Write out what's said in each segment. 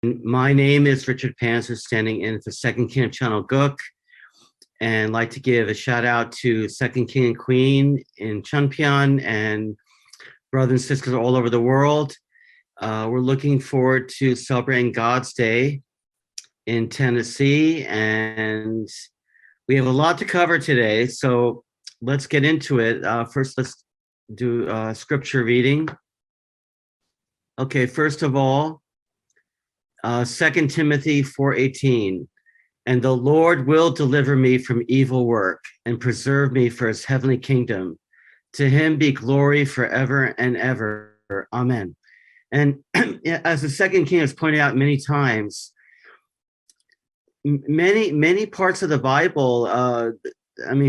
My name is Richard Panzer, standing in for Second King of Chanel-guk, and I'd like to give a shout out to Second King and Queen in Chunpyeon and brothers and sisters all over the world. We're looking forward to celebrating God's Day in Tennessee, and we have a lot to cover today, so let's get into it. First, let's do scripture reading. Okay, first of all, 2 Timothy 4:18, and the Lord will deliver me from evil work and preserve me for his heavenly kingdom. To him be glory forever and ever. Amen. And as the Second King has pointed out many times, many parts of the Bible,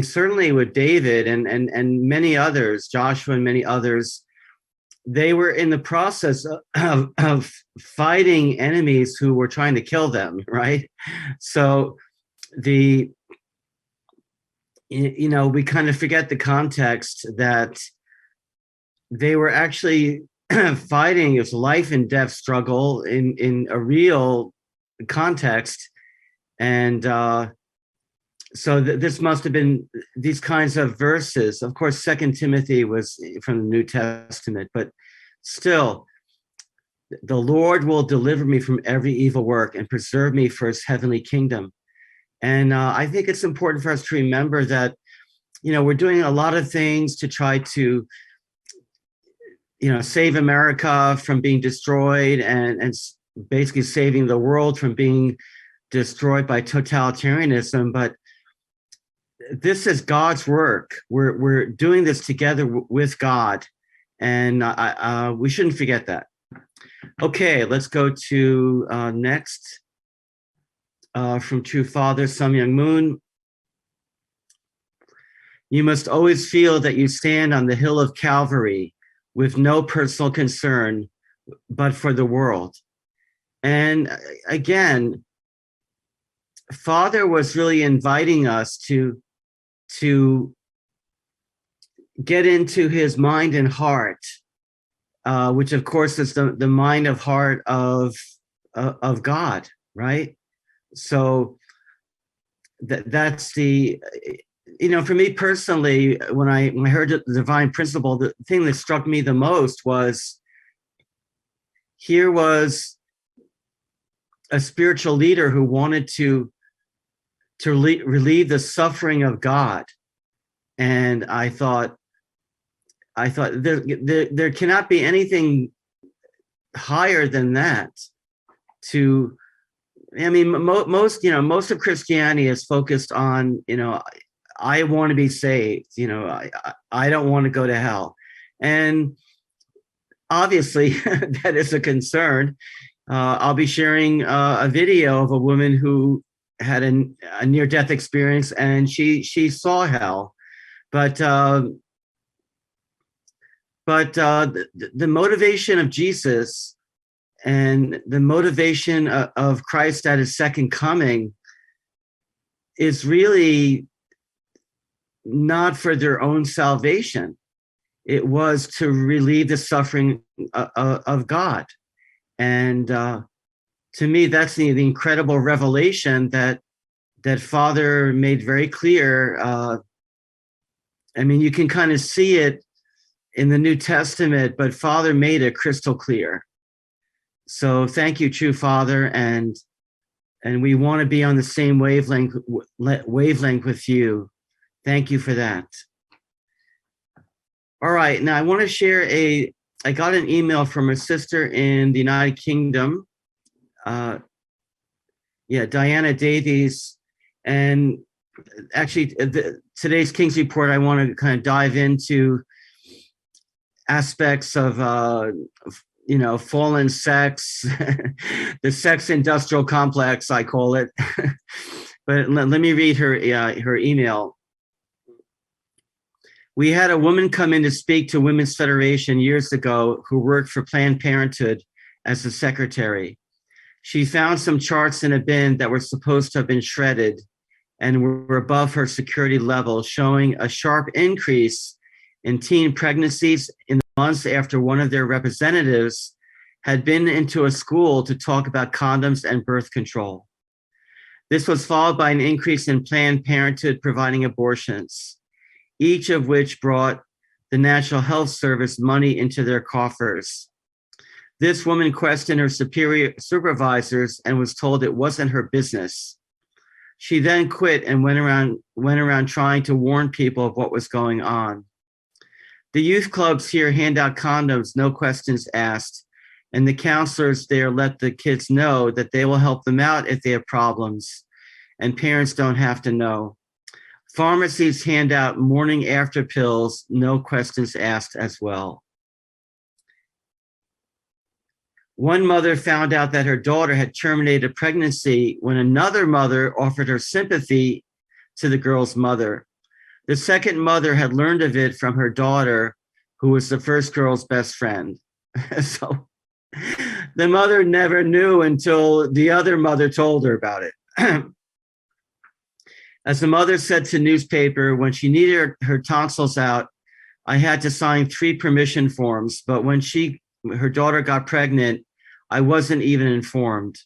certainly with David and many others, Joshua and many others, they were in the process of fighting enemies who were trying to kill them, right? So we kind of forget the context that they were actually fighting. It was life and death struggle in a real context. And so this must have been these kinds of verses. Of course, 2 Timothy was from the New Testament, but still, the Lord will deliver me from every evil work and preserve me for his heavenly kingdom. And I think it's important for us to remember that, we're doing a lot of things to try to, save America from being destroyed and basically saving the world from being destroyed by totalitarianism. But this is God's work. We're doing this together with God, and we shouldn't forget that. Okay, let's go to next from True Father Sun Myung Moon. You must always feel that you stand on the hill of Calvary with no personal concern, but for the world. And again, Father was really inviting us to get into his mind and heart, which of course is the mind of heart of God, right? So that's the, for me personally, when I heard the divine principle, the thing that struck me the most was here was a spiritual leader who wanted to relieve the suffering of God. And I thought there cannot be anything higher than that. Most of Christianity is focused on, I want to be saved, I don't want to go to hell. And obviously that is a concern. I'll be sharing a video of a woman who had a near-death experience, and she saw hell. But the motivation of Jesus and the motivation of Christ at his second coming is really not for their own salvation. It was to relieve the suffering of God. And to me, that's the incredible revelation that Father made very clear. You can kind of see it in the New Testament, but Father made it crystal clear. So thank you, True Father, and we want to be on the same wavelength with you. Thank you for that. All right, now I want to share I got an email from a sister in the United Kingdom, Diana Davies, and actually today's King's Report, I want to kind of dive into aspects of fallen sex, the sex industrial complex, I call it. But let me read her email. We had a woman come in to speak to Women's Federation years ago who worked for Planned Parenthood as a secretary. She found some charts in a bin that were supposed to have been shredded and were above her security level, showing a sharp increase in teen pregnancies in the months after one of their representatives had been into a school to talk about condoms and birth control. This was followed by an increase in Planned Parenthood providing abortions, each of which brought the National Health Service money into their coffers. This woman questioned her superior supervisors and was told it wasn't her business. She then quit and went around trying to warn people of what was going on. The youth clubs here hand out condoms, no questions asked, and the counselors there let the kids know that they will help them out if they have problems, and parents don't have to know. Pharmacies hand out morning after pills, no questions asked as well. One mother found out that her daughter had terminated a pregnancy when another mother offered her sympathy to the girl's mother. The second mother had learned of it from her daughter, who was the first girl's best friend. So the mother never knew until the other mother told her about it. As the mother said to newspaper, when she needed her tonsils out, I had to sign 3 permission forms, but when her daughter got pregnant, I wasn't even informed.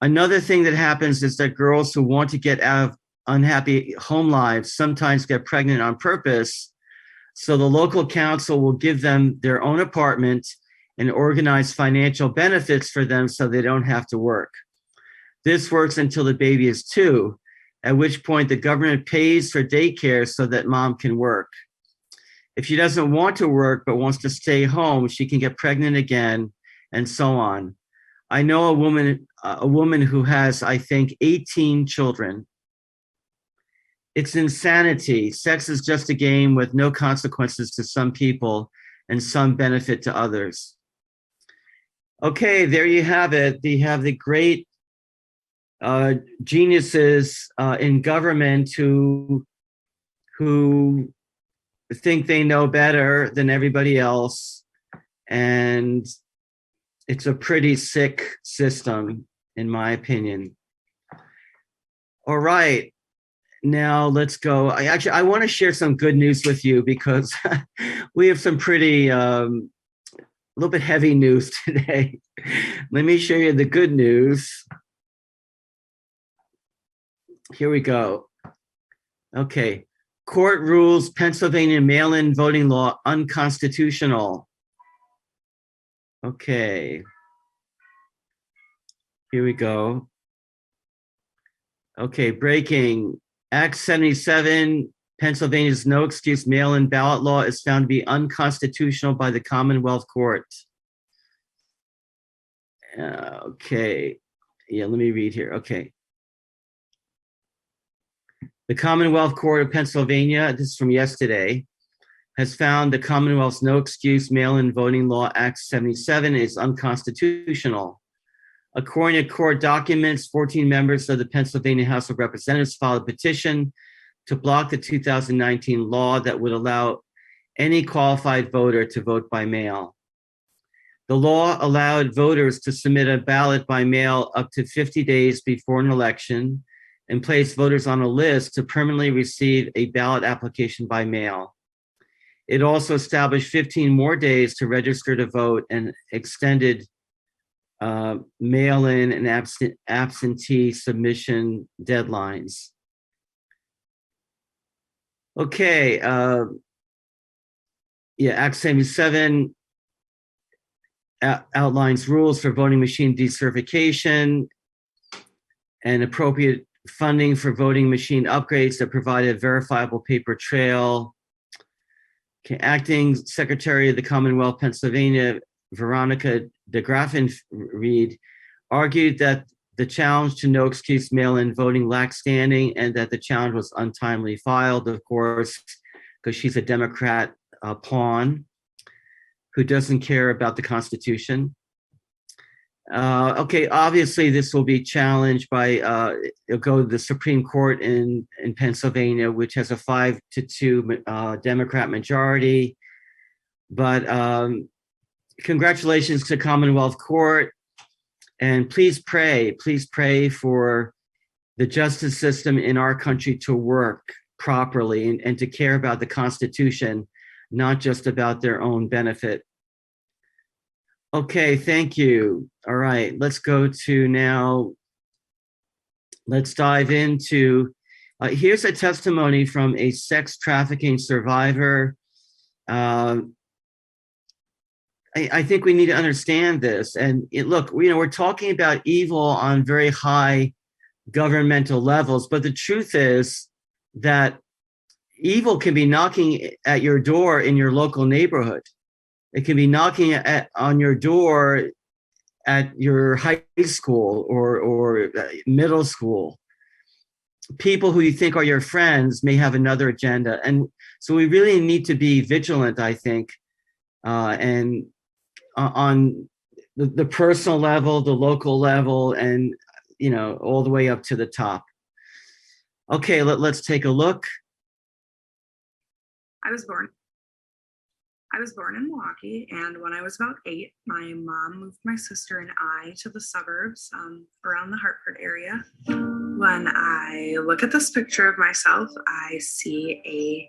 Another thing that happens is that girls who want to get out of unhappy home lives sometimes get pregnant on purpose. So the local council will give them their own apartment and organize financial benefits for them so they don't have to work. This works until the baby is 2, at which point the government pays for daycare so that mom can work. If she doesn't want to work but wants to stay home, she can get pregnant again, and so on. I know a woman who has, I think, 18 children. It's insanity. Sex is just a game with no consequences to some people and some benefit to others. Okay, there you have it. You have the great geniuses in government who think they know better than everybody else, and it's a pretty sick system, in my opinion. All right, now let's go. I want to share some good news with you because we have some pretty a little bit heavy news today. Let me show you the good news. Here we go. Okay. Court rules Pennsylvania mail-in voting law unconstitutional. Okay. Here we go. Okay, breaking. Act 77, Pennsylvania's no excuse mail-in ballot law is found to be unconstitutional by the Commonwealth Court. Okay. Yeah, let me read here. Okay. The Commonwealth Court of Pennsylvania, this is from yesterday, has found the Commonwealth's no excuse mail-in voting law, Act 77, is unconstitutional. According to court documents, 14 members of the Pennsylvania House of Representatives filed a petition to block the 2019 law that would allow any qualified voter to vote by mail. The law allowed voters to submit a ballot by mail up to 50 days before an election and place voters on a list to permanently receive a ballot application by mail. It also established 15 more days to register to vote and extended mail-in and absentee submission deadlines. Okay, Act 77 outlines rules for voting machine decertification and appropriate funding for voting machine upgrades that provide a verifiable paper trail. Okay, Acting Secretary of the Commonwealth, Pennsylvania, Veronica DeGraffenried, argued that the challenge to no excuse mail-in voting lacked standing and that the challenge was untimely filed, of course, because she's a Democrat pawn who doesn't care about the Constitution. Okay, obviously this will be challenged by, it'll go to the Supreme Court in Pennsylvania, which has a 5-2 Democrat majority. But congratulations to Commonwealth Court. And please pray for the justice system in our country to work properly and to care about the Constitution, not just about their own benefit. Okay, thank you. All right, let's go to now, let's dive into, here's a testimony from a sex trafficking survivor. Um, I think we need to understand this. And look, we're talking about evil on very high governmental levels, but the truth is that evil can be knocking at your door in your local neighborhood. It can be knocking on your door at your high school or middle school. People who you think are your friends may have another agenda. And so we really need to be vigilant, I think, and on the personal level, the local level, and all the way up to the top. Okay, let's take a look. I was born in Milwaukee, and when I was about 8, my mom moved my sister and I to the suburbs around the Hartford area. When I look at this picture of myself, I see a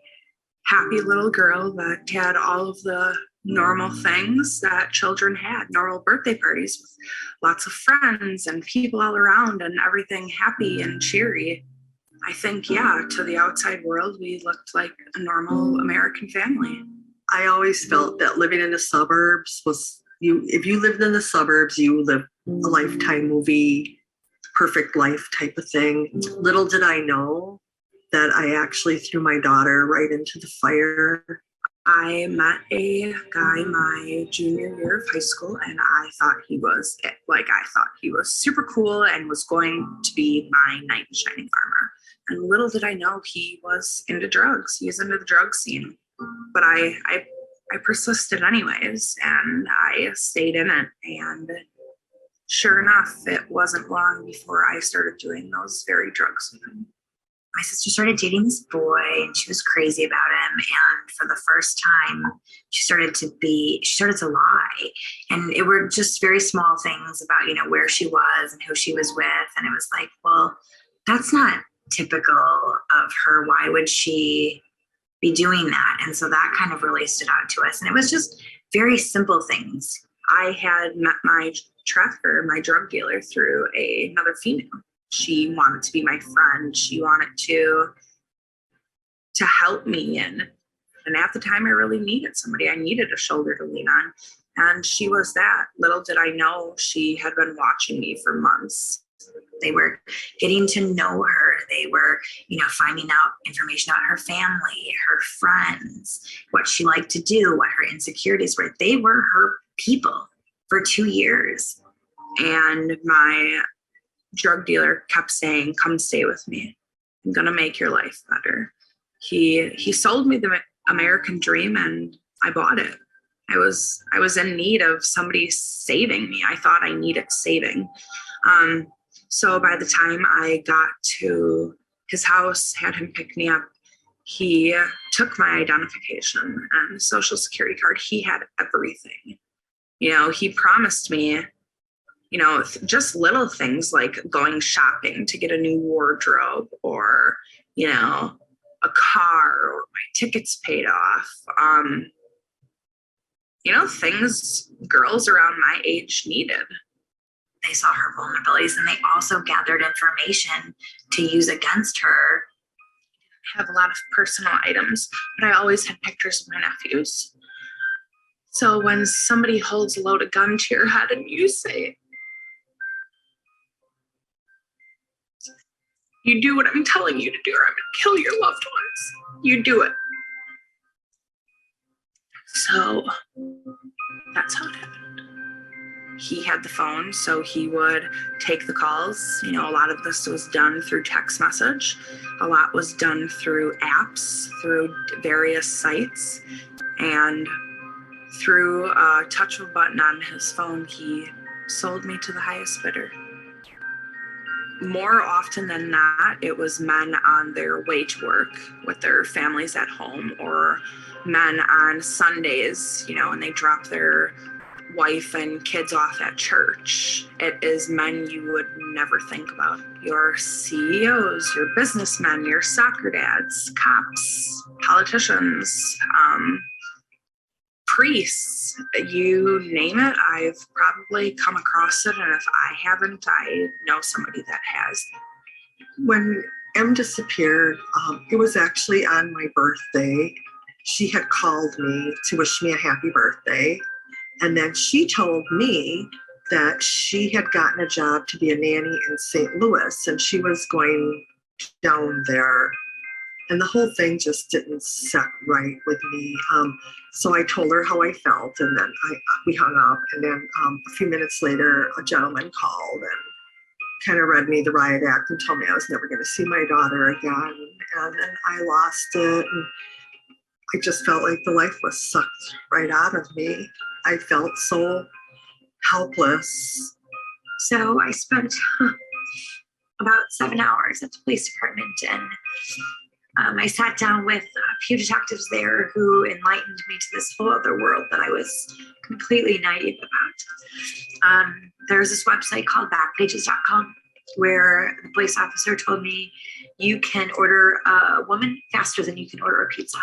happy little girl that had all of the normal things that children had, normal birthday parties with lots of friends and people all around and everything happy and cheery. I think, yeah, to the outside world, we looked like a normal American family. I always felt that living in the suburbs was if you lived in the suburbs, you lived a Lifetime movie, perfect life type of thing. Little did I know that I actually threw my daughter right into the fire. I met a guy my junior year of high school, and I thought he was it. Like, I thought he was super cool and was going to be my knight in shining armor. And little did I know he was into drugs. He was into the drug scene. But I persisted anyways, and I stayed in it. And sure enough, it wasn't long before I started doing those very drugs with him. My sister started dating this boy, and she was crazy about him. And for the first time, she started to lie. And it were just very small things about, where she was and who she was with. And it was like, well, that's not typical of her. Why would she be doing that? And so that kind of really stood out to us. And it was just very simple things. I had met my trafficker, my drug dealer, through another female. She wanted to be my friend. She wanted to help me. And at the time, I really needed somebody. I needed a shoulder to lean on. And she was that. Little did I know she had been watching me for months. They were getting to know her. They were, finding out information about her family, her friends, what she liked to do, what her insecurities were. They were her people for 2 years. And my drug dealer kept saying, come stay with me. I'm going to make your life better. He sold me the American dream, and I bought it. I was in need of somebody saving me. I thought I needed saving. So by the time I got to his house, had him pick me up, he took my identification and social security card. He had everything. He promised me, just little things like going shopping to get a new wardrobe, or, a car, or my tickets paid off. Things girls around my age needed. They saw her vulnerabilities, and they also gathered information to use against her. I have a lot of personal items, but I always had pictures of my nephews. So when somebody holds a loaded gun to your head and you say, you do what I'm telling you to do, or I'm going to kill your loved ones, you do it. So that's how it happened. He had the phone, so he would take the calls. A lot of this was done through text message. A lot was done through apps, through various sites. And through a touch of a button on his phone, he sold me to the highest bidder. More often than not, it was men on their way to work with their families at home, or men on Sundays, and they drop their wife and kids off at church. It is men you would never think about. Your CEOs, your businessmen, your soccer dads, cops, politicians, priests, you name it, I've probably come across it. And if I haven't, I know somebody that has. When M disappeared, it was actually on my birthday. She had called me to wish me a happy birthday. And then she told me that she had gotten a job to be a nanny in St. Louis and she was going down there. And the whole thing just didn't set right with me. So I told her how I felt, and then we hung up. And then a few minutes later, a gentleman called and kind of read me the riot act and told me I was never going to see my daughter again. And then I lost it. And I just felt like the life was sucked right out of me. I felt so helpless. So I spent about 7 hours at the police department, and I sat down with a few detectives there who enlightened me to this whole other world that I was completely naive about. There's this website called backpages.com where the police officer told me you can order a woman faster than you can order a pizza.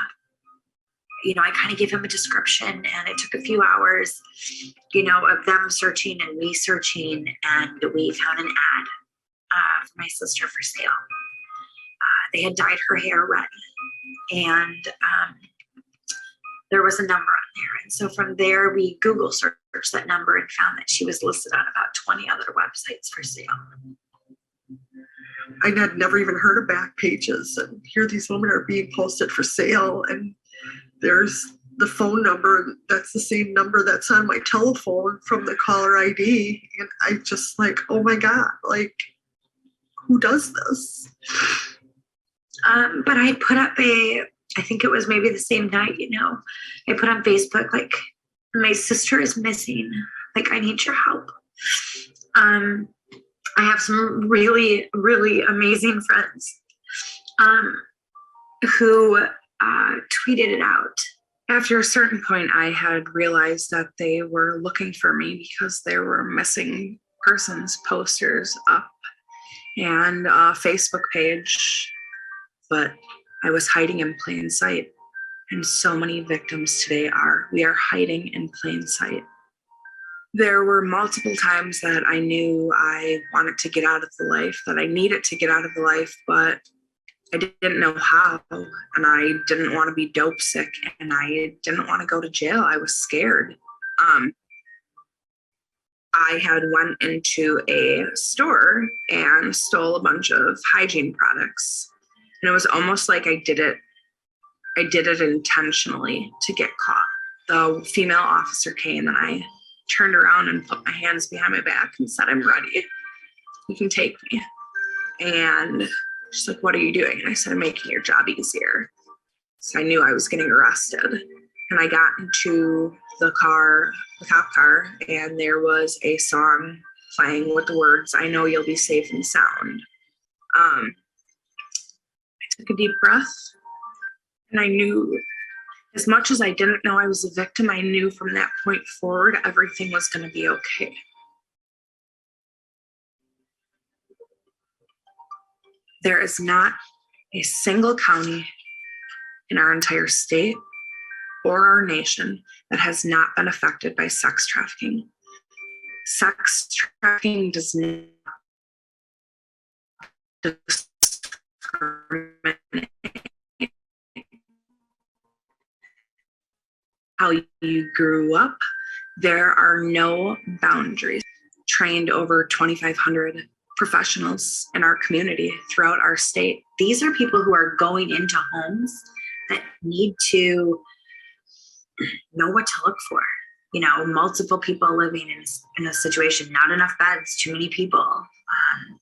You know, I kind of gave him a description, and it took a few hours, you know, of them searching and me searching, and we found an ad for my sister for sale. They had dyed her hair red, and there was a number on there. And so from there, we Google searched that number and found that she was listed on about 20 other websites for sale. I had never even heard of Backpages, and here these women are being posted for sale, and there's the phone number that's the same number that's on my telephone from the caller ID. And I just like, oh my God, like, who does this? But I put up I think it was maybe the same night, you know, I put on Facebook, like, my sister is missing. Like, I need your help. I have some really, really amazing friends who tweeted it out. After a certain point, I had realized that they were looking for me because there were missing persons posters up and a Facebook page, but I was hiding in plain sight. And so many victims today we are hiding in plain sight. There were multiple times that I knew I wanted to get out of the life, that I needed to get out of the life, but I didn't know how, and I didn't want to be dope sick, and I didn't want to go to jail. I was scared. I had went into a store and stole a bunch of hygiene products, and it was almost like I did it intentionally to get caught. The female officer came, and I turned around and put my hands behind my back and said, "I'm ready. You can take me." And she's like, "What are you doing?" And I said, "I'm making your job easier." So I knew I was getting arrested. And I got into the cop car, and there was a song playing with the words, "I know you'll be safe and sound." I took a deep breath, and I knew, as much as I didn't know I was a victim, I knew from that point forward, everything was going to be okay. There is not a single county in our entire state or our nation that has not been affected by sex trafficking. Sex trafficking does not discriminate how you grew up. There are no boundaries. Trained over 2,500 professionals in our community throughout our state. These are people who are going into homes that need to know what to look for. You know, multiple people living in a situation, not enough beds, too many people,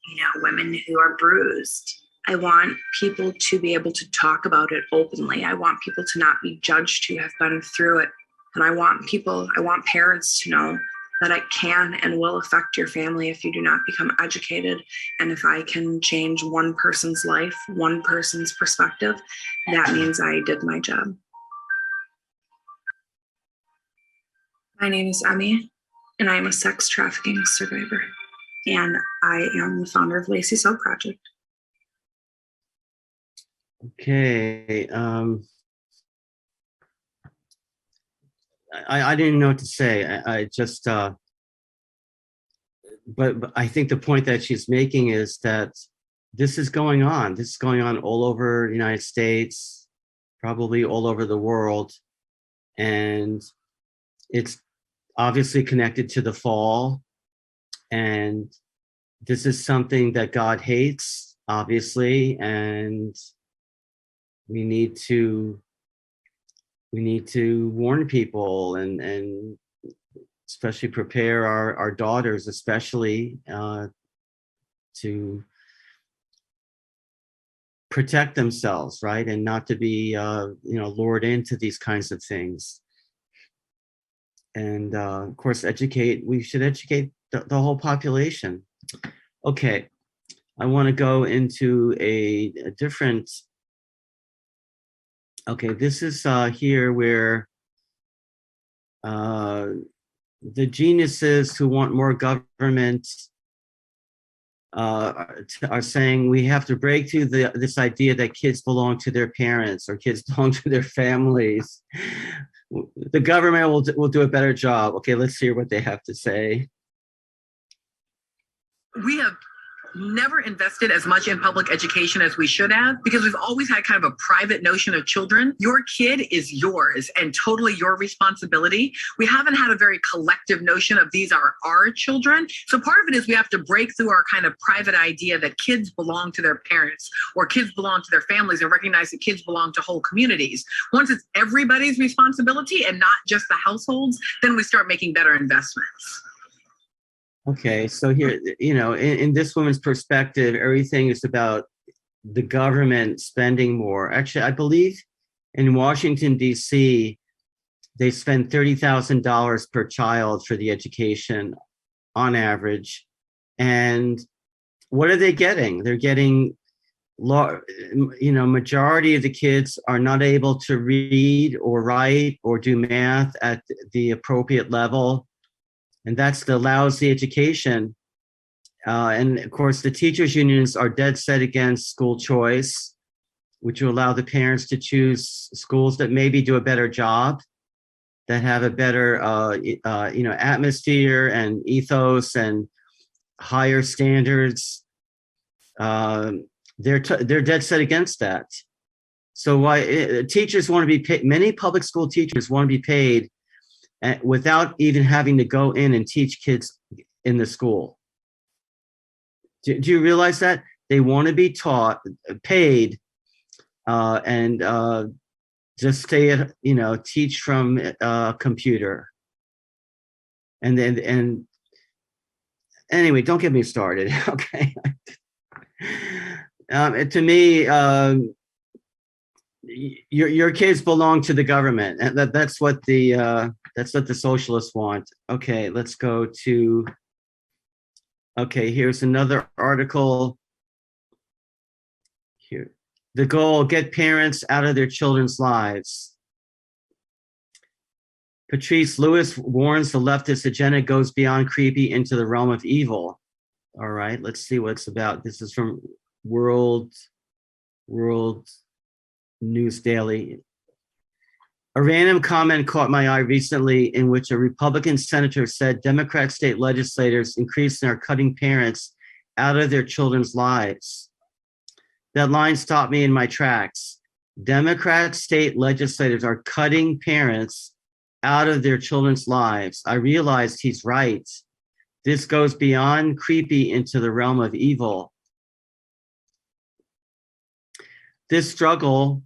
you know, women who are bruised. I want people to be able to talk about it openly. I want people to not be judged who have been through it. And I want parents to know that it can and will affect your family if you do not become educated. And if I can change one person's life, one person's perspective, that means I did my job. My name is Emmy, and I am a sex trafficking survivor. And I am the founder of Lacey Soul Project. Okay. I didn't know what to say. I just, but I think the point that she's making is that this is going on. This is going on all over the United States, probably all over the world. And it's obviously connected to the fall. And this is something that God hates, obviously, and we need to warn people and especially prepare our daughters, especially to protect themselves, right, and not to be lured into these kinds of things. And of course, we should educate the whole population. Okay, I want to go into a different. Okay, this is here where the geniuses who want more government are saying we have to break through this idea that kids belong to their parents or kids belong to their families. The government will do a better job. Okay, let's hear what they have to say. We have never invested as much in public education as we should have because we've always had kind of a private notion of children. Your kid is yours and totally your responsibility. We haven't had a very collective notion of these are our children. So part of it is we have to break through our kind of private idea that kids belong to their parents or kids belong to their families and recognize that kids belong to whole communities. Once it's everybody's responsibility and not just the households, then we start making better investments. Okay, so here, in this woman's perspective, everything is about the government spending more. Actually, I believe in Washington, D.C., they spend $30,000 per child for the education on average. And what are they getting? They're getting, majority of the kids are not able to read or write or do math at the appropriate level. And that's the lousy education. And of course, the teachers' unions are dead set against school choice, which will allow the parents to choose schools that maybe do a better job, that have a better, atmosphere and ethos and higher standards. They're dead set against that. So why teachers want to be paid? Many public school teachers want to be paid without even having to go in and teach kids in the school. Do you realize that? They want to be paid, and just stay at, teach from a computer. And anyway, don't get me started, okay? To me, your kids belong to the government, and that's what the socialists want. Okay, let's go to. Okay, here's another article. Here, the goal: get parents out of their children's lives. Patrice Lewis warns the leftist agenda goes beyond creepy into the realm of evil. All right, let's see what it's about. This is from World News Daily. A random comment caught my eye recently in which a Republican senator said Democrat state legislators increasingly are cutting parents out of their children's lives. That line stopped me in my tracks. Democrat state legislators are cutting parents out of their children's lives. I realized he's right. This goes beyond creepy into the realm of evil. This struggle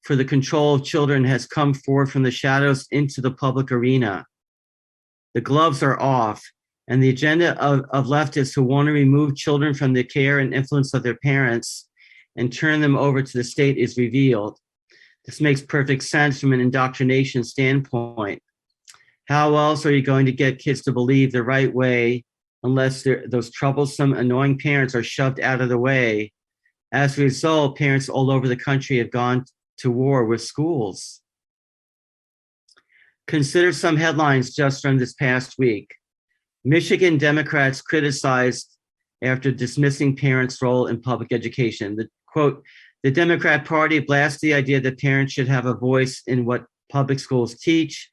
for the control of children has come forth from the shadows into the public arena. The gloves are off, and the agenda of leftists who want to remove children from the care and influence of their parents and turn them over to the state is revealed. This makes perfect sense from an indoctrination standpoint. How else are you going to get kids to believe the right way unless those troublesome, annoying parents are shoved out of the way? As a result, parents all over the country have gone to war with schools. Consider some headlines just from this past week. Michigan Democrats criticized after dismissing parents' role in public education. The quote, the Democrat Party blasts the idea that parents should have a voice in what public schools teach.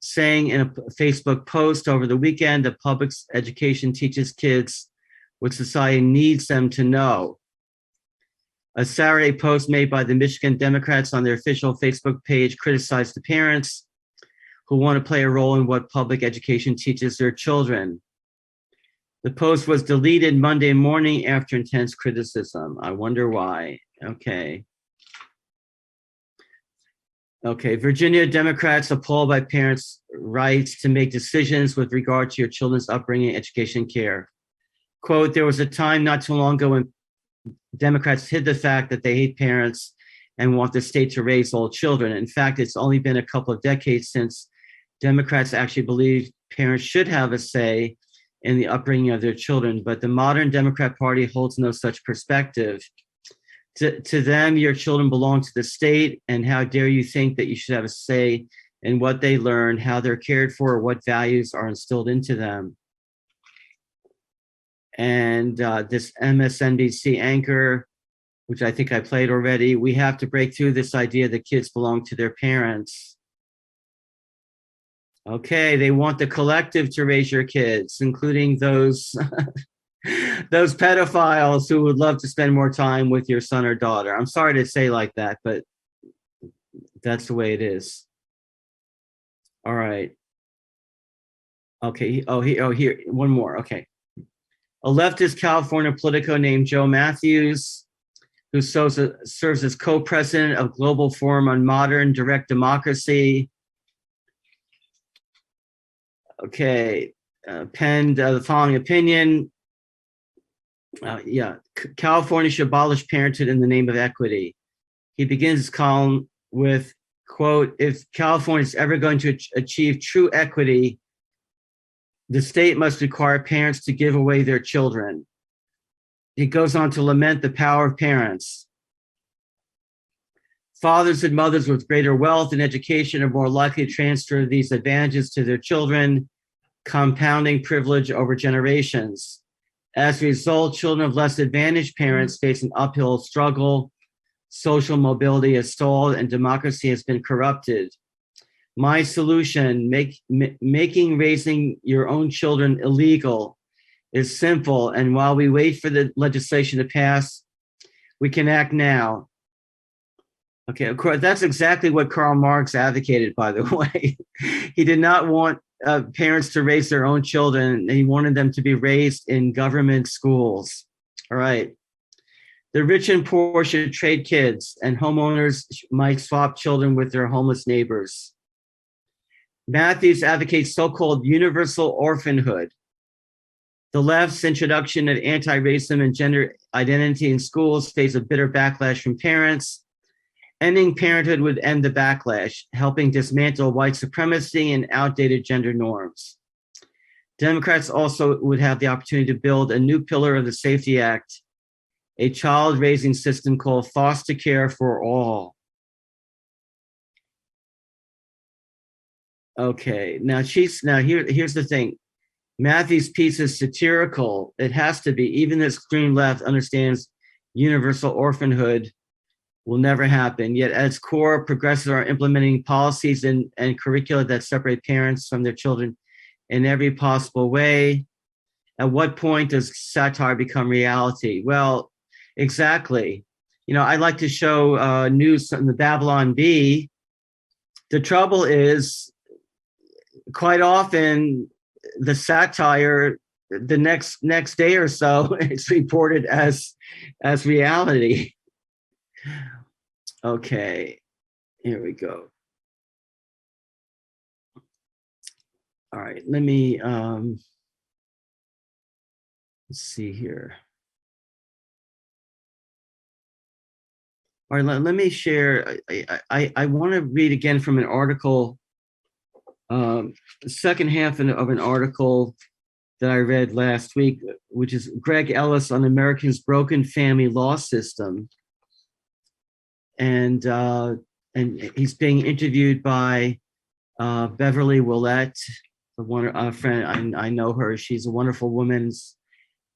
saying in a Facebook post over the weekend that public education teaches kids what society needs them to know. A Saturday post made by the Michigan Democrats on their official Facebook page criticized the parents who want to play a role in what public education teaches their children. The post was deleted Monday morning after intense criticism. I wonder why. Okay. Virginia Democrats appalled by parents' rights to make decisions with regard to your children's upbringing, education, care. Quote, there was a time not too long ago when Democrats hid the fact that they hate parents and want the state to raise all children. In fact, it's only been a couple of decades since Democrats actually believe parents should have a say in the upbringing of their children, but the modern Democrat Party holds no such perspective. To them, your children belong to the state, and how dare you think that you should have a say in what they learn, how they're cared for, or what values are instilled into them. And this MSNBC anchor, which I think I played already, we have to break through this idea that kids belong to their parents. Okay, they want the collective to raise your kids, including those those pedophiles who would love to spend more time with your son or daughter. I'm sorry to say like that, but that's the way it is. All right. Okay. Here, one more. Okay. A leftist California Politico named Joe Matthews, who serves as co-president of Global Forum on Modern Direct Democracy. Okay, penned the following opinion. California should abolish parenthood in the name of equity. He begins his column with, quote, if California is ever going to achieve true equity, the state must require parents to give away their children. He goes on to lament the power of parents. Fathers and mothers with greater wealth and education are more likely to transfer these advantages to their children, compounding privilege over generations. As a result, children of less advantaged parents face an uphill struggle. Social mobility has stalled and democracy has been corrupted. My solution, making raising your own children illegal, is simple. And while we wait for the legislation to pass, we can act now. Okay, of course, that's exactly what Karl Marx advocated, by the way. He did not want parents to raise their own children. He wanted them to be raised in government schools. All right. The rich and poor should trade kids, and homeowners might swap children with their homeless neighbors. Matthews advocates so-called universal orphanhood. The left's introduction of anti-racism and gender identity in schools face a bitter backlash from parents. Ending parenthood would end the backlash, helping dismantle white supremacy and outdated gender norms. Democrats also would have the opportunity to build a new pillar of the Safety Act, a child raising system called foster care for all. Okay, here's the thing. Matthew's piece is satirical. It has to be. Even the extreme left understands universal orphanhood will never happen. Yet at its core, progressives are implementing policies and curricula that separate parents from their children in every possible way. At what point does satire become reality? Well, exactly. I like to show news from the Babylon Bee. The trouble is, quite often, the satire, the next day or so, it's reported as reality. Okay, here we go. All right, let me let's see here. All right, let me share. I want to read again from an article, the second half of an article that I read last week, which is Greg Ellis on America's broken family law system. And he's being interviewed by Beverly Willett, a friend. I know her. She's a wonderful woman.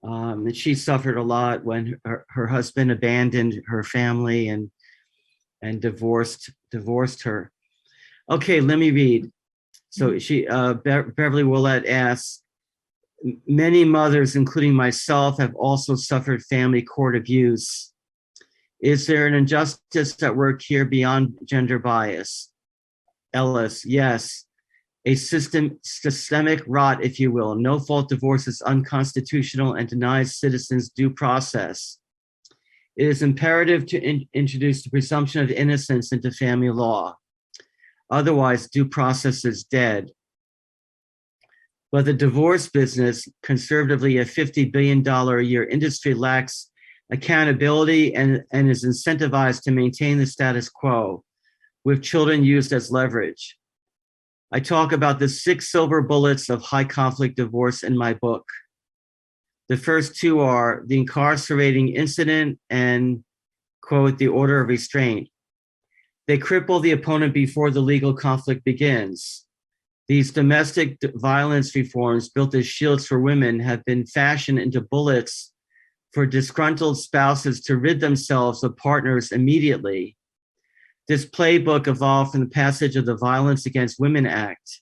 And she suffered a lot when her husband abandoned her family and divorced her. Okay, let me read. So Beverly Willett asks, many mothers, including myself, have also suffered family court abuse. Is there an injustice at work here beyond gender bias? Ellis, yes. A systemic rot, if you will. No-fault divorce is unconstitutional and denies citizens due process. It is imperative to introduce the presumption of innocence into family law. Otherwise, due process is dead. But the divorce business, conservatively a $50 billion a year industry, lacks accountability and is incentivized to maintain the status quo, with children used as leverage. I talk about the 6 silver bullets of high conflict divorce in my book. The first 2 are the incarcerating incident and, quote, the order of restraint. They cripple the opponent before the legal conflict begins. These domestic violence reforms built as shields for women have been fashioned into bullets for disgruntled spouses to rid themselves of partners immediately. This playbook evolved from the passage of the Violence Against Women Act.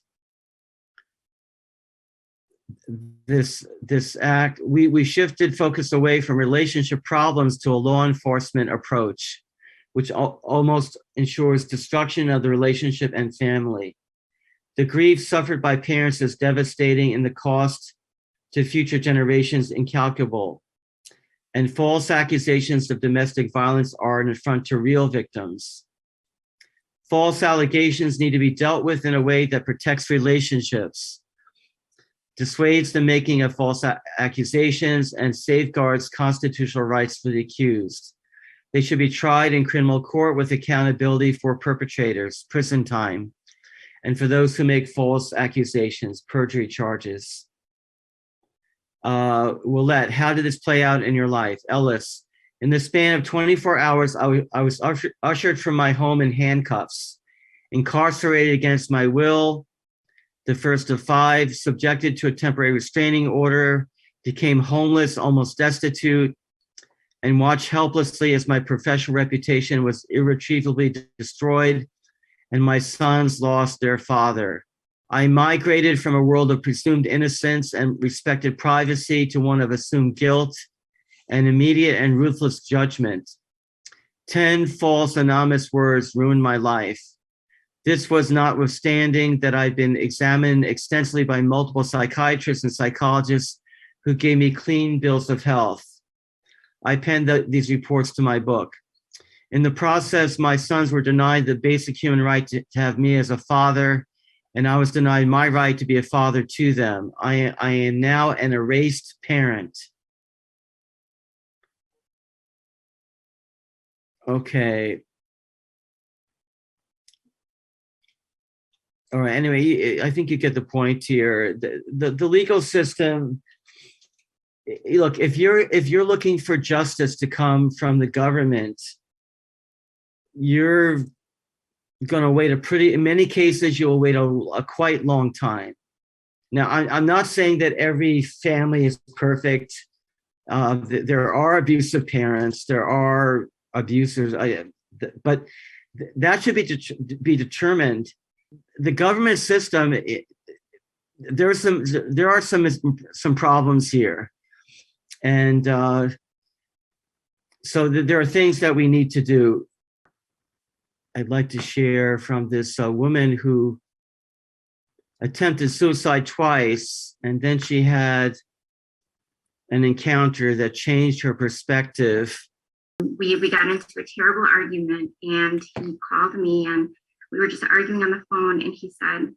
This act, we shifted focus away from relationship problems to a law enforcement approach, which almost ensures destruction of the relationship and family. The grief suffered by parents is devastating and the cost to future generations incalculable. And false accusations of domestic violence are an affront to real victims. False allegations need to be dealt with in a way that protects relationships, dissuades the making of false accusations, and safeguards constitutional rights for the accused. They should be tried in criminal court with accountability for perpetrators, prison time, and for those who make false accusations, perjury charges. Willette, how did this play out in your life? Ellis, in the span of 24 hours, I was ushered from my home in handcuffs, incarcerated against my will, the first of 5, subjected to a temporary restraining order, became homeless, almost destitute, and watched helplessly as my professional reputation was irretrievably destroyed and my sons lost their father. I migrated from a world of presumed innocence and respected privacy to one of assumed guilt and immediate and ruthless judgment. 10 false anonymous words ruined my life. This was notwithstanding that I've been examined extensively by multiple psychiatrists and psychologists who gave me clean bills of health. I penned these reports to my book. In the process, my sons were denied the basic human right to have me as a father, and I was denied my right to be a father to them. I am now an erased parent. Okay. All right, anyway, I think you get the point here. The legal system, look, if you're looking for justice to come from the government, you're going to wait in many cases, you'll wait a quite long time. Now, I'm not saying that every family is perfect. There are abusive parents, there are abusers, but that should be determined. The government system, there are some problems here. And so there are things that we need to do. I'd like to share from this woman who attempted suicide twice, and then she had an encounter that changed her perspective. We got into a terrible argument, and he called me, and we were just arguing on the phone, and he said,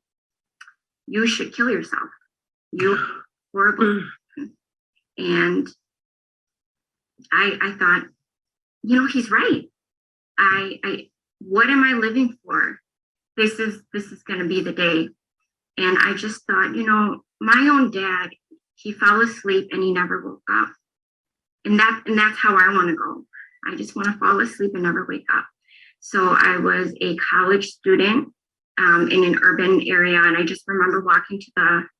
"You should kill yourself. You horrible." And I thought, he's right. What am I living for? This is going to be the day. And I just thought, my own dad, he fell asleep and he never woke up. And that's how I want to go. I just want to fall asleep and never wake up. So I was a college student in an urban area, and I just remember walking to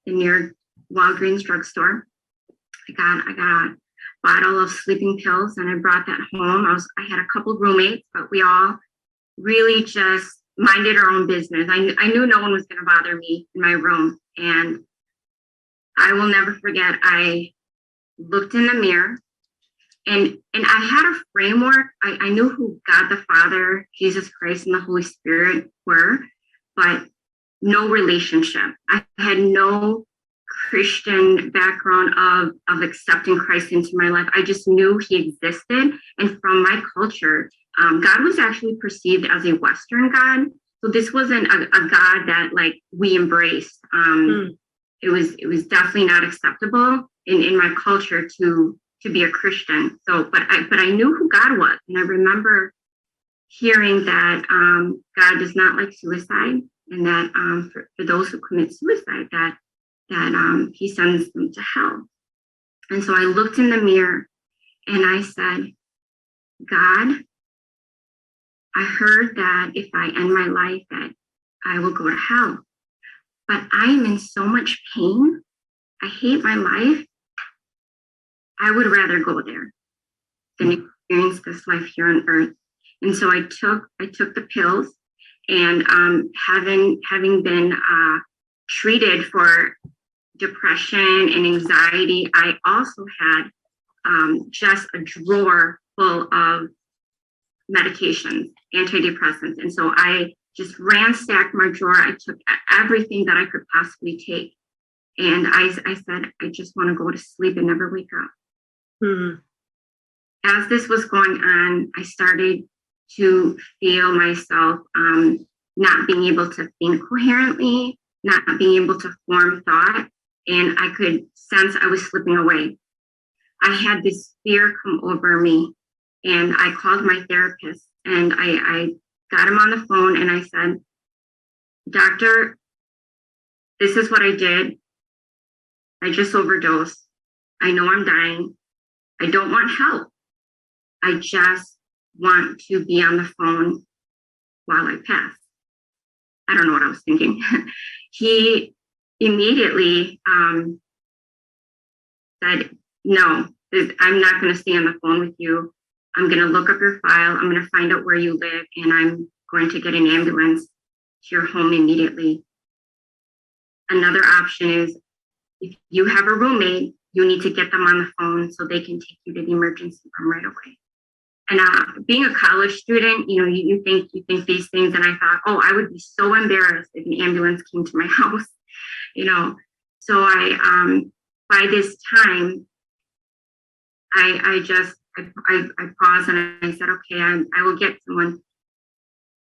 the near Walgreens drugstore. I got a bottle of sleeping pills, and I brought that home. I had a couple roommates, but we all really just minded our own business. I knew no one was going to bother me in my room. And I will never forget, I looked in the mirror and I had a framework. I knew who God the Father, Jesus Christ, and the Holy Spirit were, but no relationship. I had no Christian background of accepting Christ into my life. I just knew he existed. And from my culture, God was actually perceived as a Western God. So this wasn't a God that like we embraced. It was definitely not acceptable in my culture to be a Christian. So, but I knew who God was. And I remember hearing that God does not like suicide, and that for those who commit suicide, that he sends them to hell. And so I looked in the mirror and I said, God, I heard that if I end my life, that I will go to hell. But I am in so much pain. I hate my life. I would rather go there than experience this life here on earth. And so I took the pills, and having been treated for depression and anxiety, I also had just a drawer full of medications, antidepressants. And so I just ransacked my drawer. I took everything that I could possibly take. And I said, I just want to go to sleep and never wake up. As this was going on, I started to feel myself not being able to think coherently, not being able to form thought. And I could sense I was slipping away. I had this fear come over me, and I called my therapist, and I got him on the phone, and I said, Doctor, this is what I did. I just overdosed. I know I'm dying. I don't want help. I just want to be on the phone while I pass. I don't know what I was thinking. He immediately said, no, I'm not going to stay on the phone with you. I'm going to look up your file. I'm going to find out where you live, and I'm going to get an ambulance to your home immediately. Another option is, if you have a roommate, you need to get them on the phone so they can take you to the emergency room right away. And being a college student, you think these things, and I thought, oh, I would be so embarrassed if an ambulance came to my house, So I, by this time, I paused and I said, okay, I will get someone.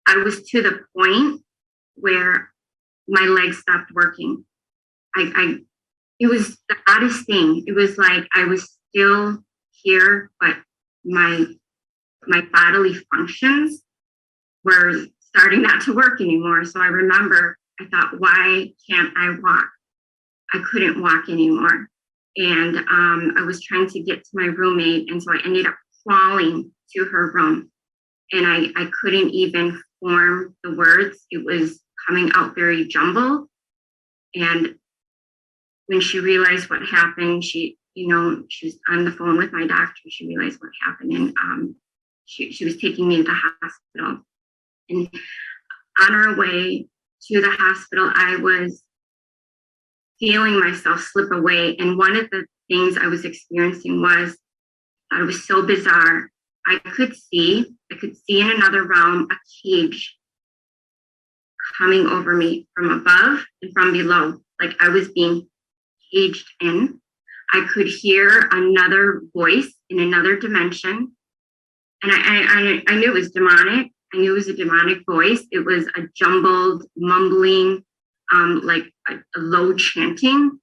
I was to the point where my legs stopped working. It was the oddest thing. It was like I was still here, but my bodily functions were starting not to work anymore. So I remember I thought, why can't I walk? I couldn't walk anymore. And I was trying to get to my roommate. And so I ended up crawling to her room. And I couldn't even form the words. It was coming out very jumbled. And when she realized what happened, she was on the phone with my doctor. She realized what happened. And she was taking me to the hospital. And on our way to the hospital, I was feeling myself slip away. And one of the things I was experiencing was, it was so bizarre. I could see in another realm a cage coming over me from above and from below. Like I was being caged in. I could hear another voice in another dimension. And I knew it was demonic. I knew it was a demonic voice. It was a jumbled, mumbling, like a low chanting.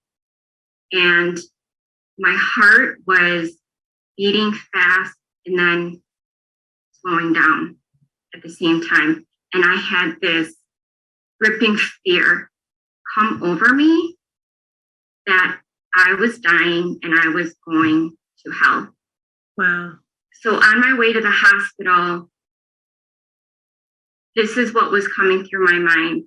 And my heart was beating fast and then slowing down at the same time. And I had this gripping fear come over me that I was dying and I was going to hell. Wow. So on my way to the hospital, this is what was coming through my mind.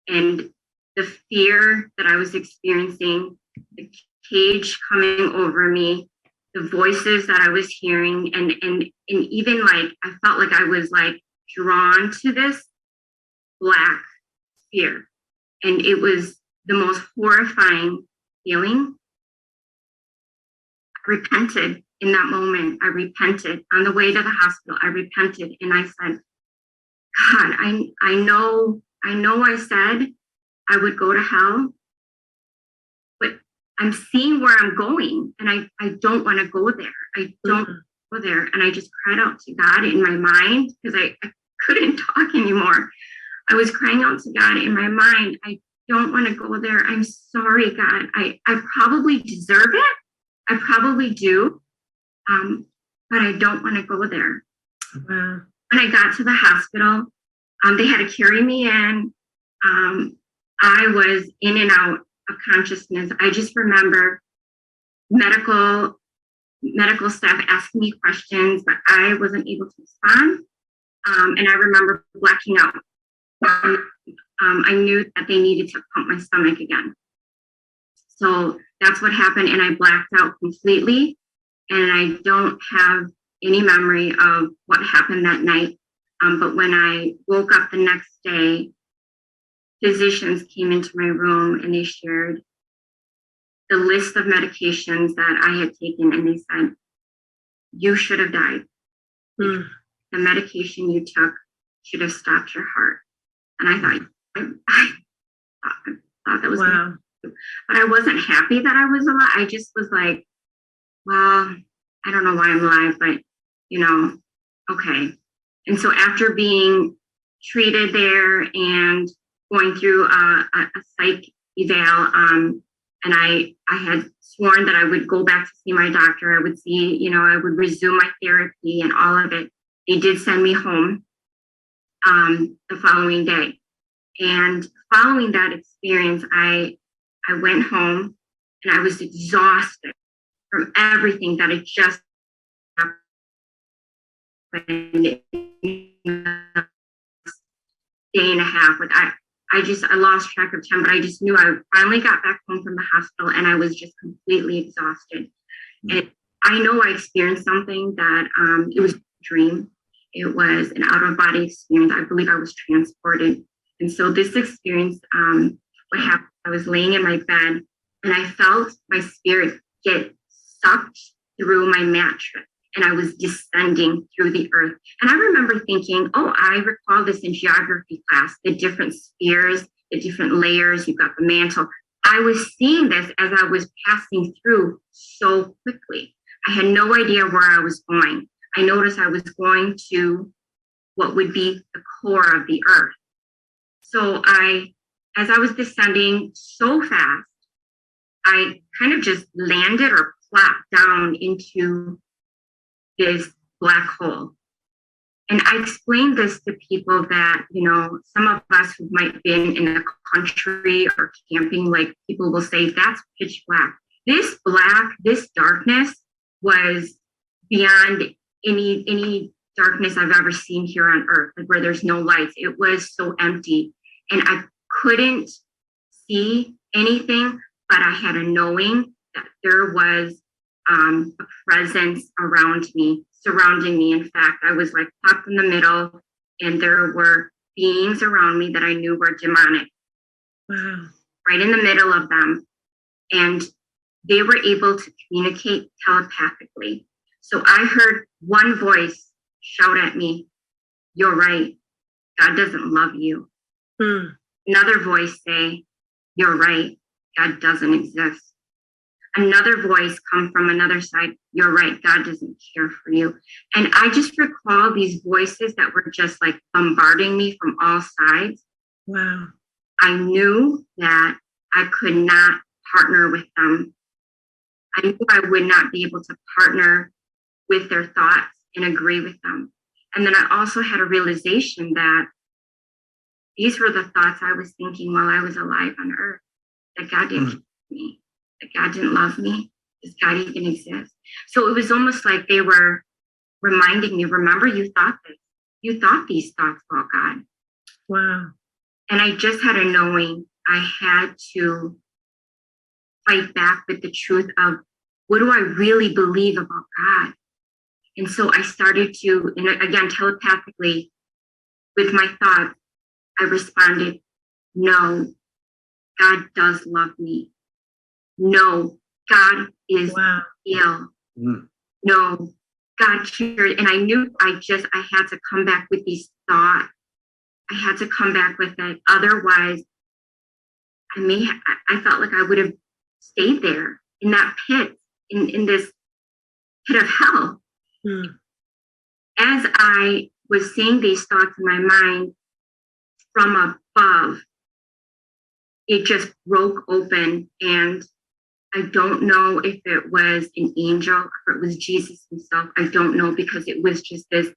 And the fear that I was experiencing, the cage coming over me, the voices that I was hearing, and even like I felt like I was like drawn to this black fear. And it was the most horrifying feeling. I repented in that moment. I repented on the way to the hospital. I repented and I said, God, I know I said I would go to hell, but I'm seeing where I'm going and I don't want to go there. I don't go there. And I just cried out to God in my mind because I couldn't talk anymore. I was crying out to God in my mind. I don't want to go there. I'm sorry, God. I probably deserve it. I probably do. But I don't want to go there. Wow. When I got to the hospital, they had to carry me in. I was in and out of consciousness. I just remember medical staff asking me questions, but I wasn't able to respond. And I remember blacking out. I knew that they needed to pump my stomach again. So that's what happened. And I blacked out completely. And I don't have any memory of what happened that night. But when I woke up the next day, physicians came into my room and they shared the list of medications that I had taken. And they said, you should have died. The medication you took should have stopped your heart. And I thought that was Wow. but I wasn't happy that I was alive. I just was like, well, I don't know why I'm alive, but okay. And so after being treated there and going through a psych eval, and I had sworn that I would go back to see my doctor. I would see, I would resume my therapy and all of it. They did send me home the following day. And following that experience, I went home and I was exhausted from everything that had just happened. Day and a half. Like I lost track of time, but I just knew I finally got back home from the hospital and I was just completely exhausted. And I know I experienced something that it was a dream. It was an out of body experience. I believe I was transported. And so this experience, what happened, I was laying in my bed and I felt my spirit get sucked through my mattress and I was descending through the earth. And I remember thinking, I recall this in geography class, the different spheres, the different layers, you've got the mantle. I was seeing this as I was passing through so quickly. I had no idea where I was going. I noticed I was going to what would be the core of the earth. So as I was descending so fast, I kind of just landed or plopped down into this black hole. And I explained this to people that, some of us who might have been in a country or camping, like people will say, that's pitch black. This darkness was beyond any darkness I've ever seen here on earth, like where there's no lights. It was so empty. And I couldn't see anything, but I had a knowing that there was a presence around me, surrounding me. In fact, I was like popped in the middle and there were beings around me that I knew were demonic. Wow. Right in the middle of them. And they were able to communicate telepathically. So I heard one voice shout at me, you're right, God doesn't love you. Another voice say, you're right, God doesn't exist. Another voice come from another side, you're right, God doesn't care for you. And I just recall these voices that were just like bombarding me from all sides. Wow. I knew that I could not partner with them. I knew I would not be able to partner with their thoughts and agree with them. And then I also had a realization that these were the thoughts I was thinking while I was alive on earth, that God didn't care for me, that God didn't love me, does God even exist? So it was almost like they were reminding me, remember, you thought this, you thought these thoughts about God. Wow. And I just had a knowing I had to fight back with the truth of, what do I really believe about God? And so I started to, and again, telepathically, with my thoughts, I responded, no, God does love me. No, God is Wow. real. Mm. No, God cared. And I knew I had to come back with these thoughts. I had to come back with it. Otherwise, I felt like I would have stayed there in that pit, in this pit of hell. Mm. As I was seeing these thoughts in my mind from above, it just broke open. And I don't know if it was an angel or it was Jesus himself. I don't know, because it was just this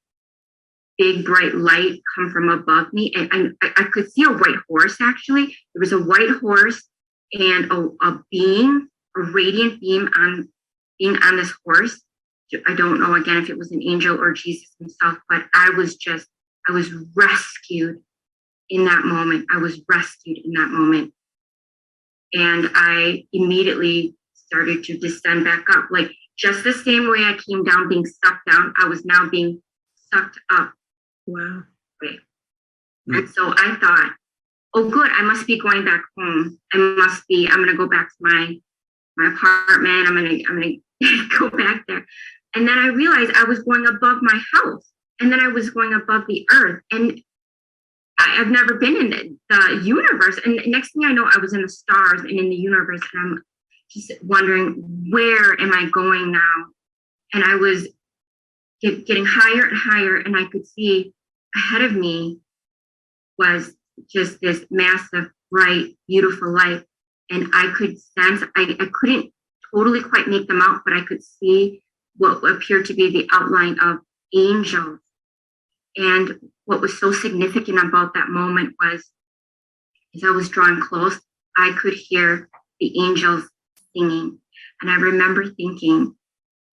big bright light come from above me. And I could see a white horse, actually. There was a white horse and a radiant beam on this horse. I don't know, again, if it was an angel or Jesus himself, but I was rescued in that moment. I was rescued in that moment. And I immediately started to descend back up. Like, just the same way I came down being sucked down, I was now being sucked up. Wow. And so I thought, oh, good, I must be going back home. I'm going to go back to my apartment. I'm going to go back there. And then I realized I was going above my house, and then I was going above the earth. And I've never been in the universe. And next thing I know, I was in the stars and in the universe. And I'm just wondering, where am I going now? And I was getting higher and higher, and I could see ahead of me was just this massive, bright, beautiful light. And I could sense, I couldn't totally quite make them out, but I could see what appeared to be the outline of angels. And what was so significant about that moment was, as I was drawing close, I could hear the angels singing. And I remember thinking,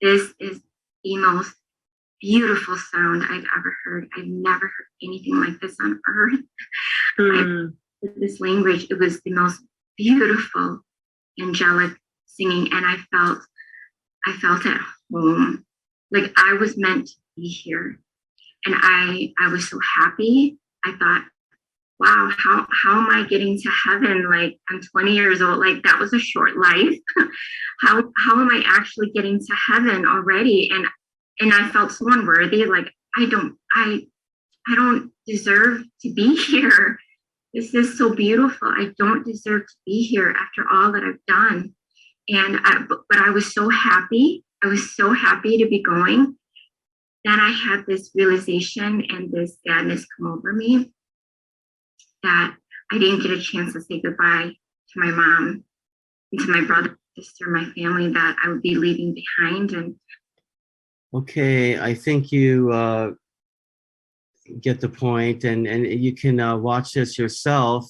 this is the most beautiful sound I've ever heard. I've never heard anything like this on earth. This language, it was the most beautiful, angelic singing. And I felt at home, like I was meant to be here. And I was so happy. I thought, wow, how am I getting to heaven? Like, I'm 20 years old. Like, that was a short life. How am I actually getting to heaven already? And I felt so unworthy. Like, I don't deserve to be here. This is so beautiful. I don't deserve to be here after all that I've done. But I was so happy. I was so happy to be going. Then I had this realization and this sadness come over me that I didn't get a chance to say goodbye to my mom and to my brother, sister, my family that I would be leaving behind. And Okay, I think you get the point, and you can watch this yourself.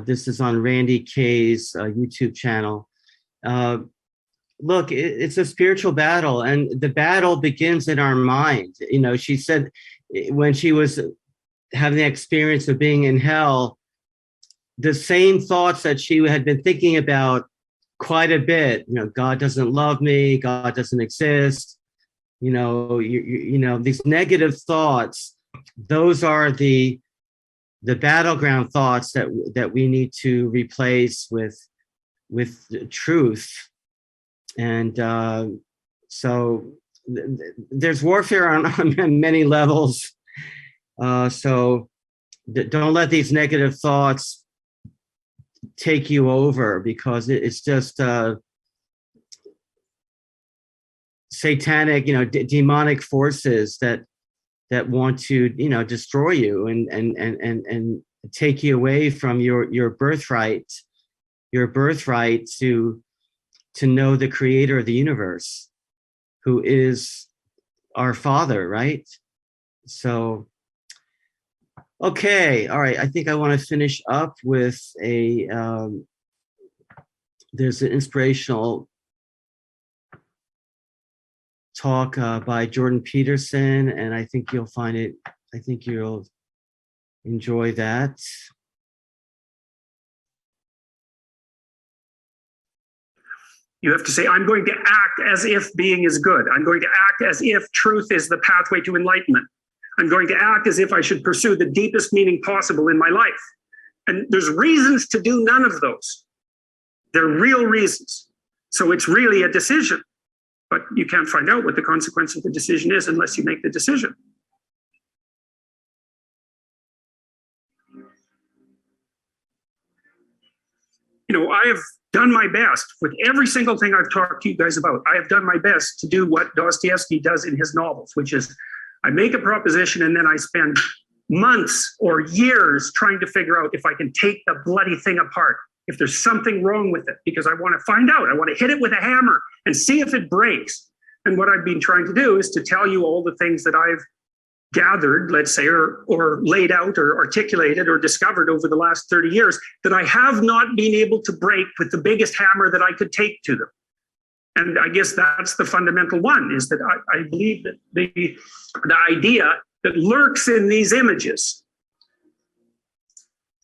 This is on Randy Kay's YouTube channel. Look, it's a spiritual battle, and the battle begins in our mind. You know, she said when she was having the experience of being in hell, the same thoughts that she had been thinking about quite a bit. You know, God doesn't love me. God doesn't exist. You know, you know, these negative thoughts. Those are the battleground thoughts that we need to replace with truth. And so there's warfare on many levels. So don't let these negative thoughts take you over, because it's just satanic, you know, demonic forces that want to, you know, destroy you and take you away from your birthright to know the creator of the universe, who is our Father, right? So, okay, all right. I think I want to finish up with there's an inspirational talk by Jordan Peterson, and I think you'll enjoy that. You have to say, I'm going to act as if being is good. I'm going to act as if truth is the pathway to enlightenment. I'm going to act as if I should pursue the deepest meaning possible in my life. And there's reasons to do none of those. They're real reasons. So it's really a decision. But you can't find out what the consequence of the decision is unless you make the decision. You know, I have done my best with every single thing I've talked to you guys about. I have done my best to do what Dostoevsky does in his novels, which is I make a proposition and then I spend months or years trying to figure out if I can take the bloody thing apart, if there's something wrong with it, because I want to find out. I want to hit it with a hammer and see if it breaks. And what I've been trying to do is to tell you all the things that I've gathered, let's say, or laid out or articulated or discovered over the last 30 years that I have not been able to break with the biggest hammer that I could take to them. And I guess that's the fundamental one, is that I believe that the idea that lurks in these images,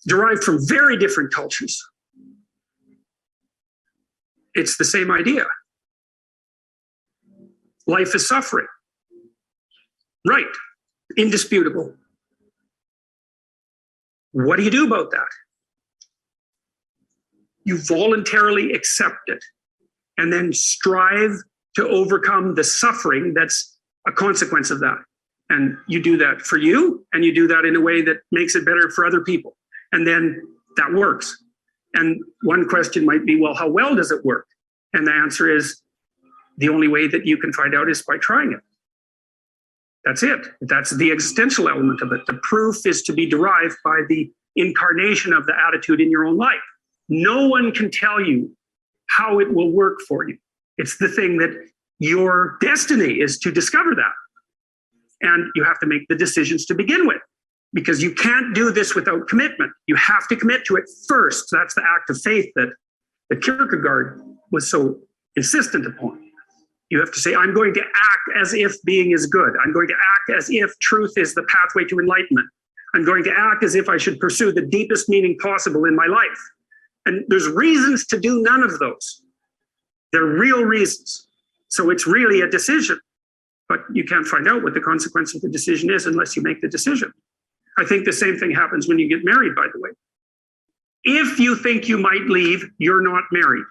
derived from very different cultures. It's the same idea. Life is suffering. Right. Indisputable. What do you do about that? You voluntarily accept it and then strive to overcome the suffering that's a consequence of that. And you do that for you, and you do that in a way that makes it better for other people. And then that works. And one question might be, well, how well does it work? And the answer is, the only way that you can find out is by trying it. That's it. That's the existential element of it. The proof is to be derived by the incarnation of the attitude in your own life. No one can tell you how it will work for you. It's the thing that your destiny is to discover that. And you have to make the decisions to begin with, because you can't do this without commitment. You have to commit to it first. That's the act of faith that Kierkegaard was so insistent upon. You have to say, I'm going to act as if being is good. I'm going to act as if truth is the pathway to enlightenment. I'm going to act as if I should pursue the deepest meaning possible in my life. And there's reasons to do none of those. They're real reasons. So it's really a decision. But you can't find out what the consequence of the decision is unless you make the decision. I think the same thing happens when you get married, by the way. If you think you might leave, you're not married.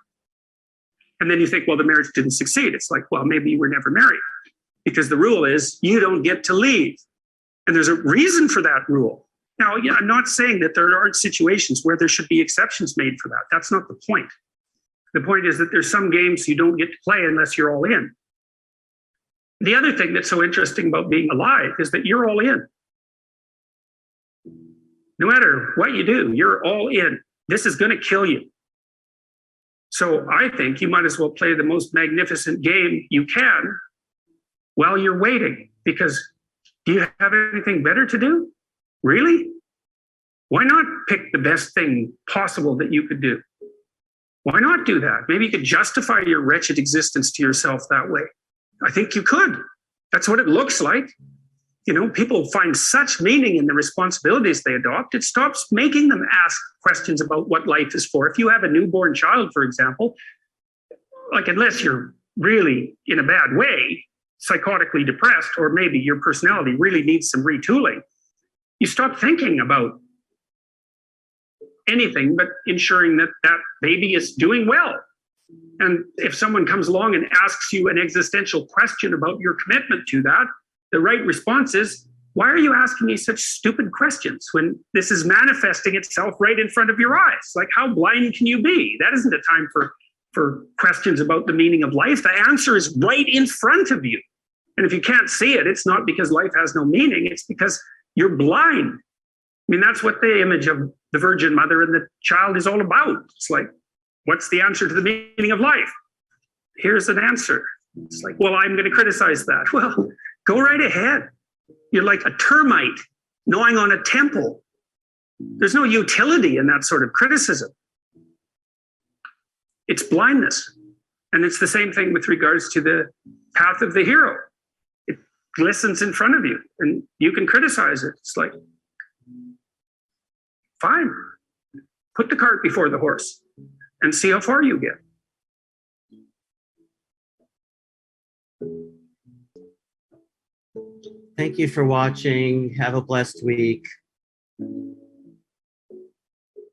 And then you think, well, the marriage didn't succeed. It's like, well, maybe you were never married, because the rule is you don't get to leave. And there's a reason for that rule. Now, yeah, I'm not saying that there aren't situations where there should be exceptions made for that. That's not the point. The point is that there's some games you don't get to play unless you're all in. The other thing that's so interesting about being alive is that you're all in. No matter what you do, you're all in. This is going to kill you. So I think you might as well play the most magnificent game you can while you're waiting, because do you have anything better to do? Really? Why not pick the best thing possible that you could do? Why not do that? Maybe you could justify your wretched existence to yourself that way. I think you could. That's what it looks like. You know, people find such meaning in the responsibilities they adopt. It stops making them ask questions about what life is for. If you have a newborn child, for example, like, unless you're really in a bad way, psychotically depressed, or maybe your personality really needs some retooling, you stop thinking about anything but ensuring that that baby is doing well. And if someone comes along and asks you an existential question about your commitment to that, the right response is, why are you asking me such stupid questions when this is manifesting itself right in front of your eyes? Like, how blind can you be? That isn't a time for questions about the meaning of life. The answer is right in front of you. And if you can't see it, it's not because life has no meaning. It's because you're blind. I mean, that's what the image of the Virgin Mother and the child is all about. It's like, what's the answer to the meaning of life? Here's an answer. It's like, well, I'm going to criticize that. Well, go right ahead. You're like a termite gnawing on a temple. There's no utility in that sort of criticism. It's blindness. And it's the same thing with regards to the path of the hero. It glistens in front of you and you can criticize it. It's like, fine, put the cart before the horse and see how far you get. Thank you for watching. Have a blessed week.